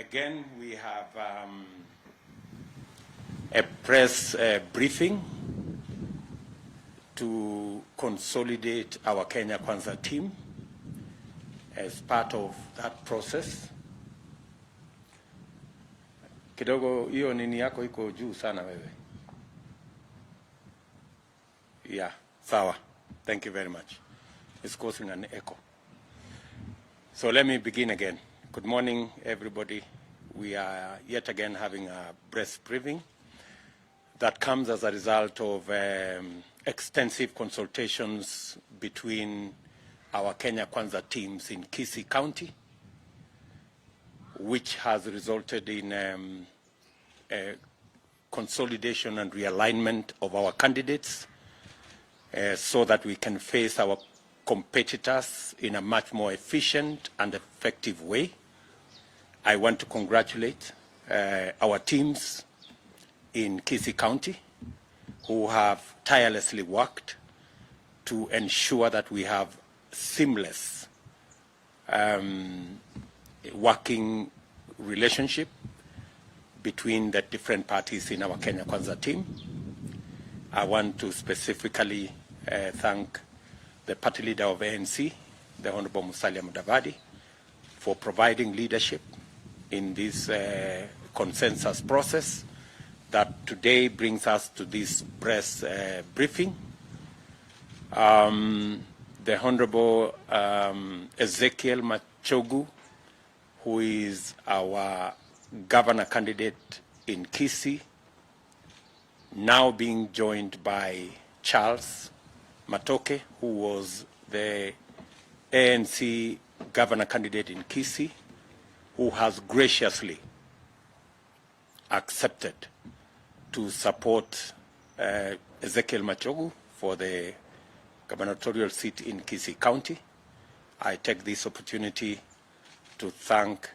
Again, we have a press briefing to consolidate our Kenya Kwanza team. As part of that process, kidogo hiyo nini yako iko juu sana wewe. Yeah, sawa. Thank you very much. It's causing an echo. So let me begin again. Good morning, everybody. We are yet again having a press briefing that comes as a result of extensive consultations between our Kenya Kwanza teams in Kisii County, which has resulted in a consolidation and realignment of our candidates so that we can face our competitors in a much more efficient and effective way. I want to congratulate our teams in Kisii County who have tirelessly worked to ensure that we have seamless working relationship between the different parties in our Kenya Kwanza team. I want to specifically thank the party leader of ANC, the Honorable Musalia Mudavadi, for providing leadership in this consensus process that today brings us to this press briefing. The Honorable Ezekiel Machogu, who is our governor candidate in Kisii, now being joined by Charles Matoke, who was the ANC governor candidate in Kisii, who has graciously accepted to support Ezekiel Machogu for the gubernatorial seat in Kisii County. I take this opportunity to thank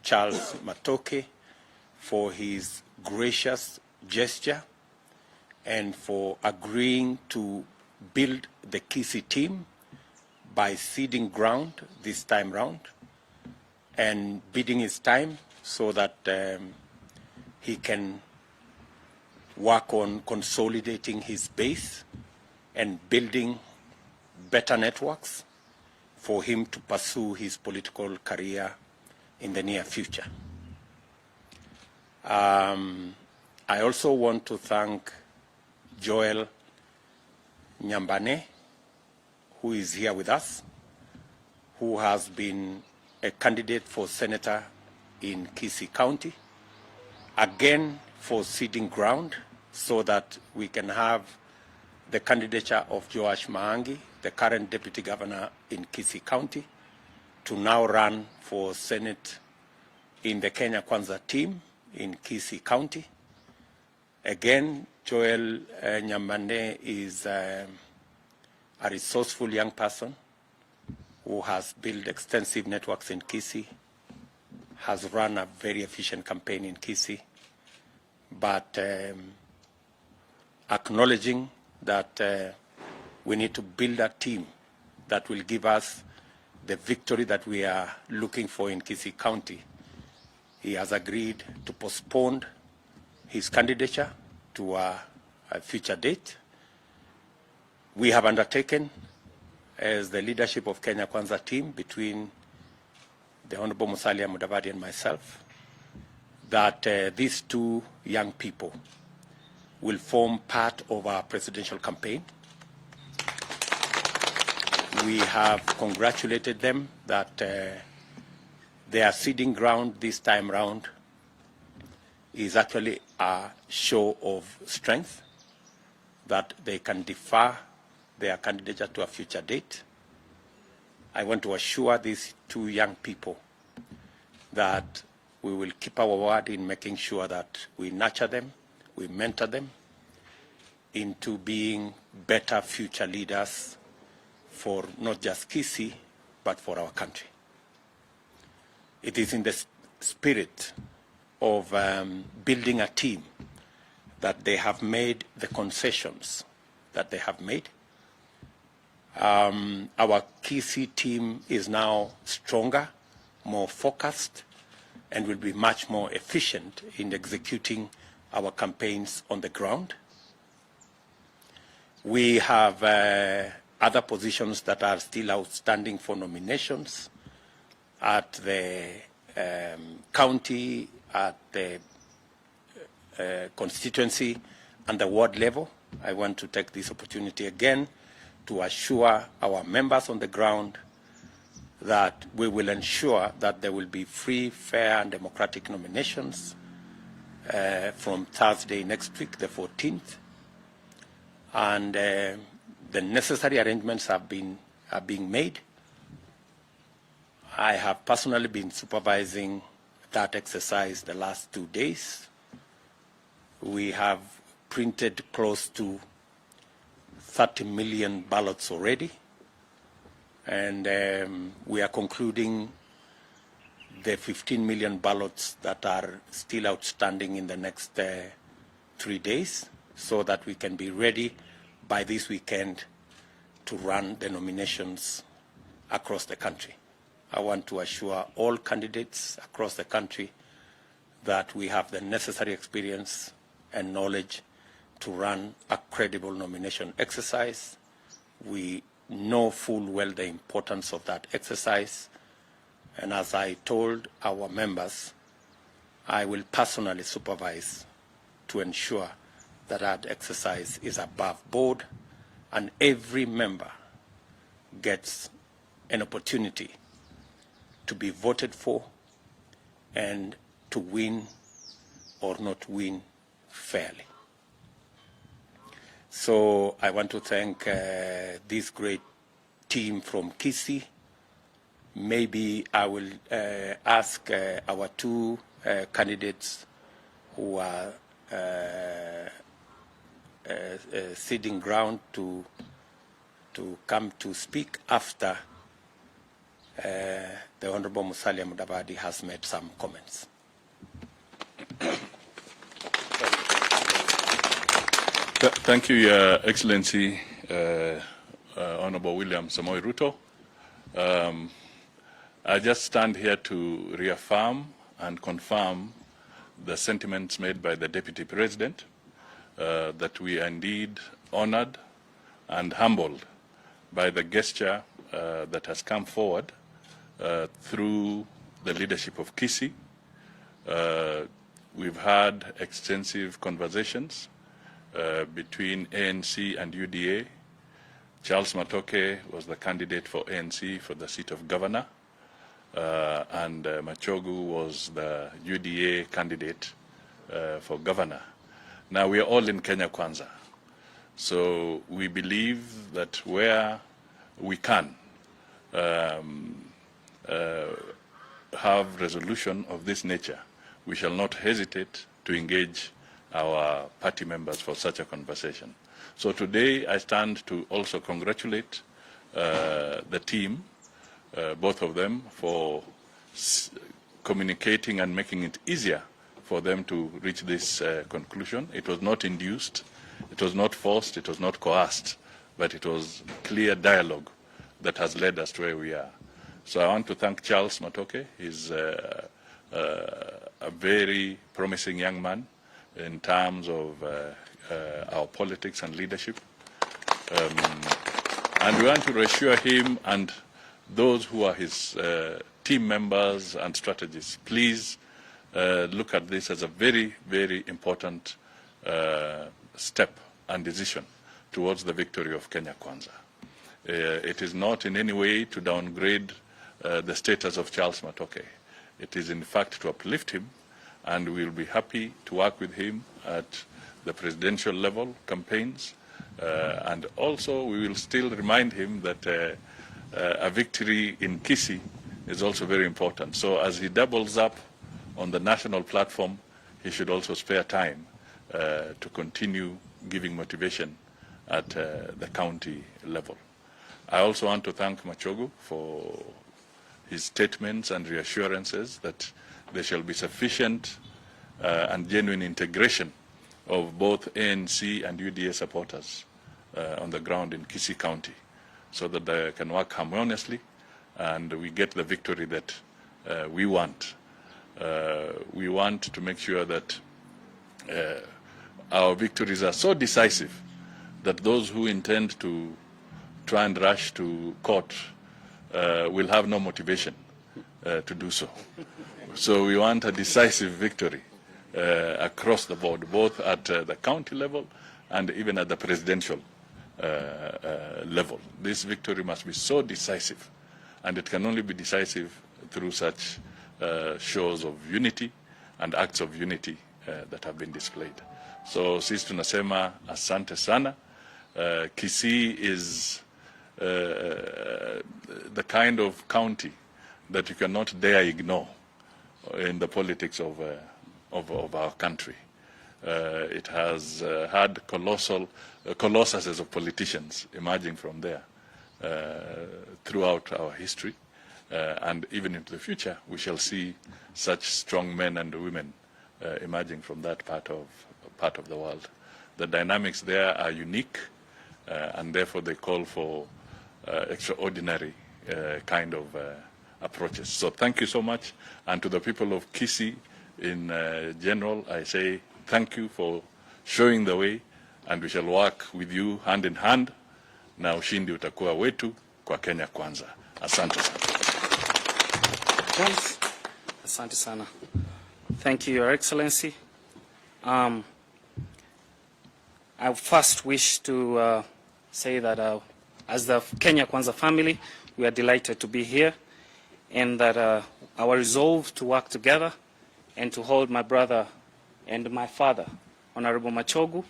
Charles Matoke for his gracious gesture and for agreeing to build the Kisii team by ceding ground this time round and bidding his time so that he can work on consolidating his base and building better networks for him to pursue his political career in the near future. I also want to thank Joel Nyambane, who is here with us, who has been a candidate for senator in Kisii County, again for ceding ground so that we can have the candidature of Joash Maangi, the current deputy governor in Kisii County, to now run for Senate in the Kenya Kwanza team in Kisii County. Again, Joel Nyambane is a resourceful young person who has built extensive networks in Kisii, has run a very efficient campaign in Kisii, but acknowledging that we need to build a team that will give us the victory that we are looking for in Kisii County. He has agreed to postpone his candidature to a future date. We have undertaken, as the leadership of Kenya Kwanza team between the Honorable Musalia Mudavadi and myself, that these two young people will form part of our presidential campaign. We have congratulated them that their ceding ground this time round is actually a show of strength, that they can defer their candidature to a future date. I want to assure these two young people that we will keep our word in making sure that we nurture them, we mentor them into being better future leaders for not just Kisii, but for our country. It is in the spirit of building a team that they have made the concessions that they have made. Our Kisii team is now stronger, more focused, and will be much more efficient in executing our campaigns on the ground. We have other positions that are still outstanding for nominations at the county, at the constituency and the ward level. I want to take this opportunity again to assure our members on the ground that we will ensure that there will be free, fair and democratic nominations from Thursday next week, the 14th. And the necessary arrangements are being made. I have personally been supervising that exercise the last 2 days. We have printed close to 30 million ballots already, and we are concluding the 15 million ballots that are still outstanding in the next 3 days, so that we can be ready by this weekend to run the nominations across the country. I want to assure all candidates across the country that we have the necessary experience and knowledge to run a credible nomination exercise. We know full well the importance of that exercise, and as I told our members, I will personally supervise to ensure that that exercise is above board and every member gets an opportunity to be voted for and to win or not win fairly. So I want to thank this great team from Kisii. Maybe I will ask our two candidates who are ceding ground to come to speak after the Honorable Musalia Mudavadi has made some comments. Thank you, Your Excellency, Honorable William Samoei Ruto. I just stand here to reaffirm and confirm the sentiments made by the Deputy President, that we are indeed honored and humbled by the gesture that has come forward through the leadership of Kisii. We've had extensive conversations between ANC and UDA. Charles Matoke was the candidate for ANC for the seat of governor, and Machogu was the UDA candidate for governor. Now we are all in Kenya Kwanza, so we believe that where we can have resolution of this nature, we shall not hesitate to engage our party members for such a conversation. So today I stand to also congratulate the team, both of them, for communicating and making it easier for them to reach this conclusion. It was not induced, it was not forced, it was not coerced, but it was clear dialogue that has led us to where we are. So I want to thank Charles Matoke. He's a very promising young man in terms of our politics and leadership. And we want to reassure him and those who are his team members and strategists, please look at this as a very, very important step and decision towards the victory of Kenya Kwanza. It is not in any way to downgrade the status of Charles Matoke. It is in fact to uplift him, and we will be happy to work with him at the presidential level campaigns. And also we will still remind him that a victory in Kisii is also very important. So as he doubles up on the national platform, he should also spare time to continue giving motivation at the county level. I also want to thank Machogu for his statements and reassurances that there shall be sufficient and genuine integration of both ANC and UDA supporters on the ground in Kisii County, so that they can work harmoniously and we get the victory that we want. we want to make sure that our victories are so decisive that those who intend to try and rush to court will have no motivation to do so. So we want a decisive victory across the board, both at the county level and even at the presidential level. This victory must be so decisive, and it can only be decisive through such shows of unity and acts of unity that have been displayed. So sisi tunasema asante sana. Kisii is the kind of county that you cannot dare ignore in the politics of our country. It has had colossuses of politicians emerging from there throughout our history, and even into the future we shall see such strong men and women emerging from that part of the world. The dynamics there are unique, and therefore they call for extraordinary kind of approaches. So thank you so much, and to the people of Kisii in general, I say thank you for showing the way, and we shall work with you hand in hand, na ushindi utakuwa wetu kwa Kenya kwanza. Asante sana. Asante sana. Thank you, Your Excellency. I first wish to say that as the Kenya Kwanza family, we are delighted to be here, and that our resolve to work together and to hold my brother and my father, Honorable Machogu,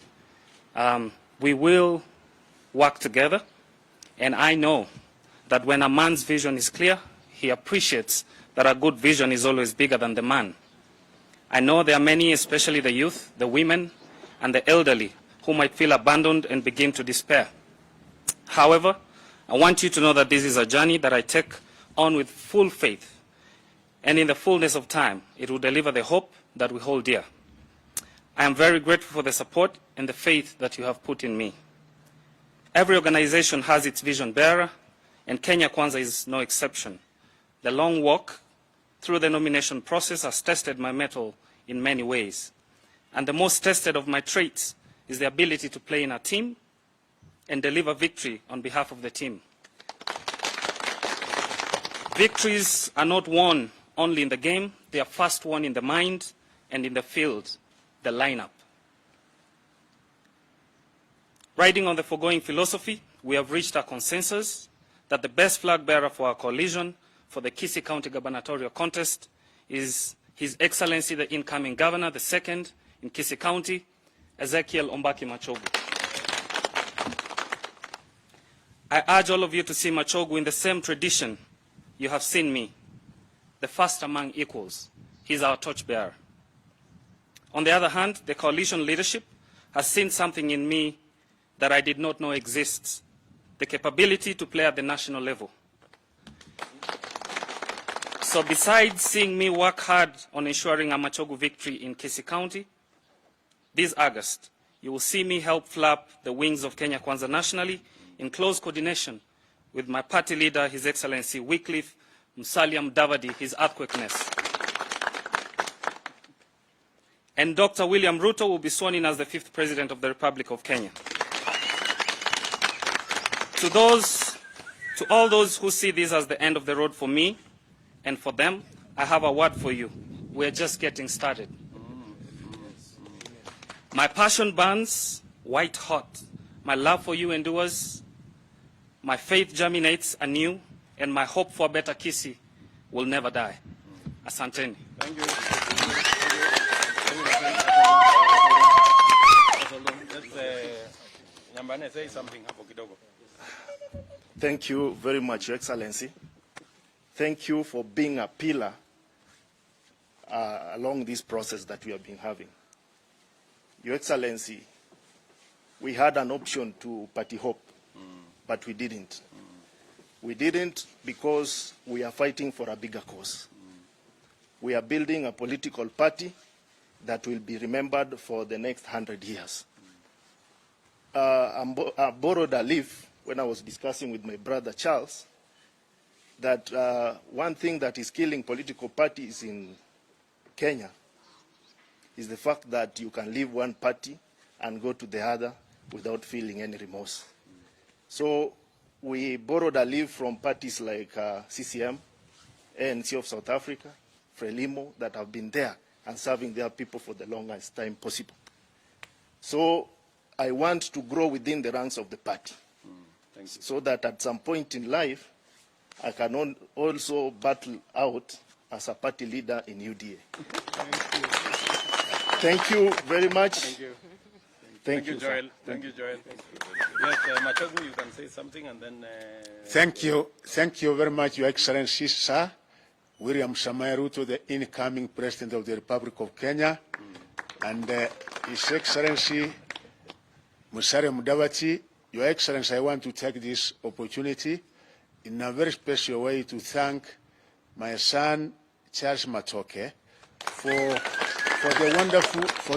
we will work together. And I know that when a man's vision is clear, he appreciates that a good vision is always bigger than the man. I know there are many, especially the youth, the women, and the elderly, who might feel abandoned and begin to despair. However, I want you to know that this is a journey that I take on with full faith, and in the fullness of time, it will deliver the hope that we hold dear. I am very grateful for the support and the faith that you have put in me. Every organization has its vision bearer, and Kenya Kwanza is no exception. The long walk through the nomination process has tested my mettle in many ways, and the most tested of my traits is the ability to play in a team and deliver victory on behalf of the team. Victories are not won only in the game, they are first won in the mind and in the field, the lineup. Riding on the foregoing philosophy, we have reached a consensus that the best flag bearer for our coalition for the Kisii County gubernatorial contest is His Excellency the incoming governor, the second in Kisii County, Ezekiel Ombaki Machogu. I urge all of you to see Machogu in the same tradition you have seen me, the first among equals. He's our torchbearer. On the other hand, the coalition leadership has seen something in me that I did not know exists, the capability to play at the national level. So besides seeing me work hard on ensuring a Machogu victory in Kisii County, this August, you will see me help flap the wings of Kenya Kwanza nationally in close coordination with my party leader, His Excellency Wycliffe Musalia Mudavadi, his earthquakeness. And Dr. William Ruto will be sworn in as the 5th President of the Republic of Kenya. To all those who see this as the end of the road for me and for them, I have a word for you. We're just getting started. My passion burns white hot. My love for you endures. My faith germinates anew, and my hope for a better Kisii will never die. Asanteni. Thank you. Nyambane, say something hapo kidogo. Thank you very much, Your Excellency. Thank you for being a pillar along this process that we have been having. Your Excellency, we had an option to party hope, but we didn't. We didn't because we are fighting for a bigger cause. We are building a political party that will be remembered for the next 100 years. I borrowed a leaf when I was discussing with my brother Charles that one thing that is killing political parties in Kenya is the fact that you can leave one party and go to the other without feeling any remorse. So we borrowed a leave from parties like CCM, ANC of South Africa, Frelimo, that have been there and serving their people for the longest time possible. So I want to grow within the ranks of the party so that at some point in life, I can also battle out as a party leader in UDA. Thank you very much. Thank you. Thank you, Joel. Thank you, Joel. Yes, Machogu, you can say something and then... Thank you. Thank you very much, Your Excellency, sir. William Samoei Ruto, the incoming President of the Republic of Kenya, and His Excellency Musalia Mudavadi. Your Excellency, I want to take this opportunity in a very special way to thank my son, Charles Matoke, for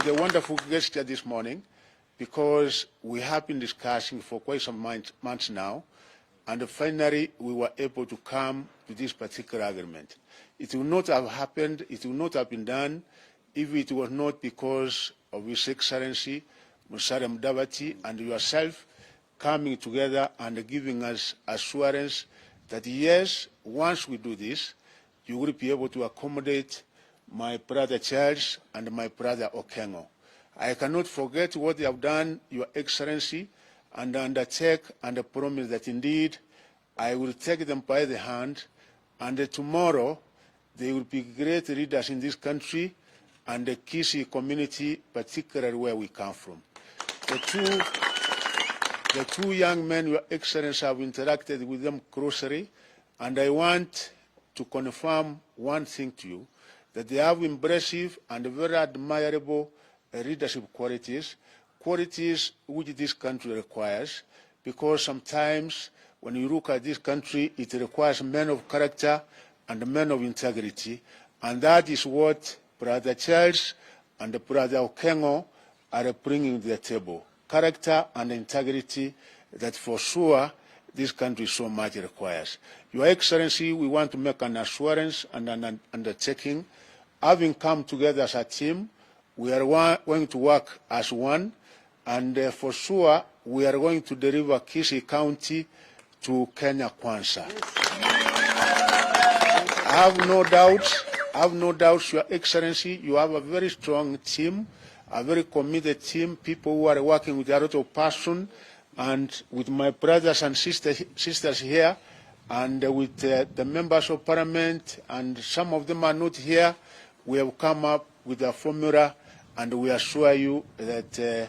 the wonderful gesture this morning, because we have been discussing for quite some months now, and finally we were able to come to this particular agreement. It would not have happened, it would not have been done if it was not because of His Excellency Musalia Mudavadi and yourself coming together and giving us assurance that yes, once we do this, you will be able to accommodate my brother Charles and my brother Okengo. I cannot forget what they have done, Your Excellency, and undertake and promise that indeed I will take them by the hand, and tomorrow they will be great leaders in this country and the Kisii community, particularly where we come from. The two young men, Your Excellency, have interacted with them closely, and I want to confirm one thing to you, that they have impressive and very admirable leadership qualities which this country requires, because sometimes when you look at this country, it requires men of character and men of integrity, and that is what Brother Charles and Brother Okengo are bringing to the table. Character and integrity that for sure this country so much requires. Your Excellency, we want to make an assurance and an undertaking. Having come together as a team, we are going to work as one, and for sure we are going to deliver Kisii County to Kenya Kwanza. I have no doubts, Your Excellency, you have a very strong team, a very committed team, people who are working with a lot of passion, and with my brothers and sisters here, and with the members of Parliament, and some of them are not here, we have come up with a formula, and we assure you that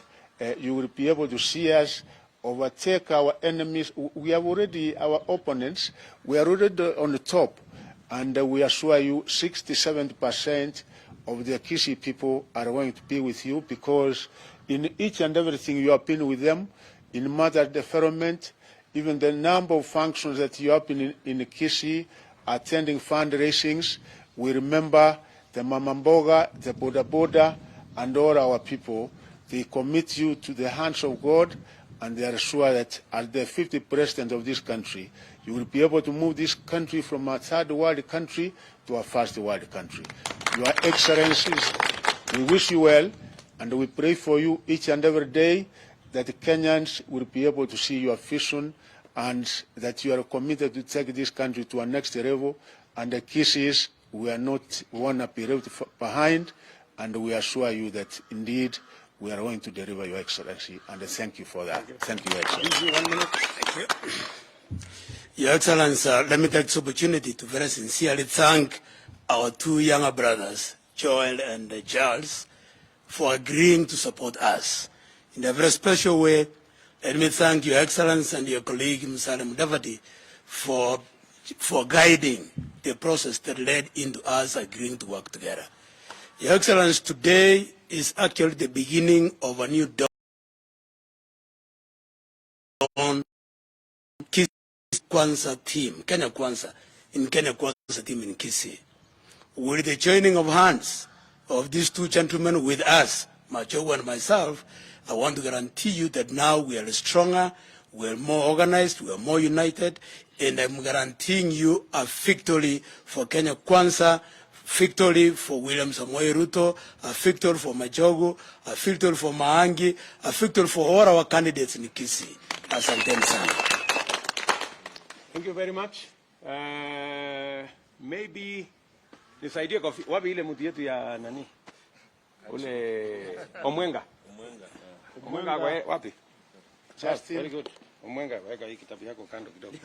you will be able to see us overtake our enemies. We have already, our opponents, we are already on the top, and we assure you 67% of the Kisii people are going to be with you, because in each and everything you have been with them, in matter development, even the number of functions that you have been in Kisii, attending fundraisings, we remember the Mamamboga, the Boda Boda, and all our people. They commit you to the hands of God, and they are sure that as the 50th president of this country, you will be able to move this country from a third world country to a first world country. Your Excellencies, we wish you well, and we pray for you each and every day that the Kenyans will be able to see your vision, and that you are committed to take this country to a next level, and the Kisiis, we are not want to be left behind, and we assure you that indeed we are going to deliver, Your Excellency, and thank you for that. Thank you, Your Excellency. 1 minute. Thank you. Your Excellency, let me take this opportunity to very sincerely thank our two younger brothers, Joel and Charles, for agreeing to support us. In a very special way, let me thank Your Excellency and your colleague, Musalia Mudavadi, for guiding the process that led into us agreeing to work together. Your Excellency, today is actually the beginning of a new dawn on Kisii Kwanza team, Kenya Kwanza team in Kisii. With the joining of hands of these two gentlemen with us, Machogu and myself, I want to guarantee you that now we are stronger, we are more organized, we are more united, and I'm guaranteeing you a victory for Kenya Kwanza victory for William Samoei Ruto, a victory for Majogo, a victory for Maangi, a victory for all our candidates in Kisii. Asanteni sana. Thank you very much. Maybe nisaidie kwa wapi ile mtu yetu ya nani? Ule Omwenga. Omwenga kwa wapi? Justin. Very good. Omwenga, weka hii kitabu yako kando kidogo.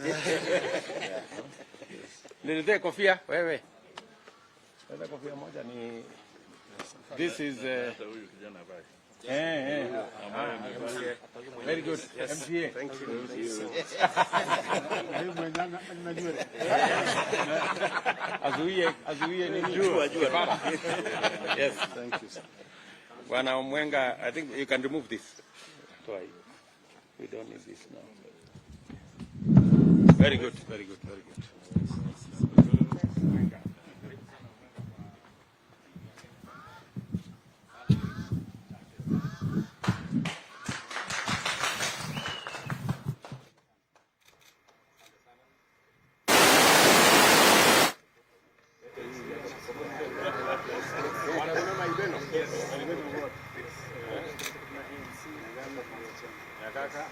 Niletee kofia wewe. Leta kofia moja ni this is very good. MCA. Thank you. Azuie ni jua. Yes, thank you. Bwana Omwenga, I think you can remove this. We don't need this now. Very good, very good, very good. Kaka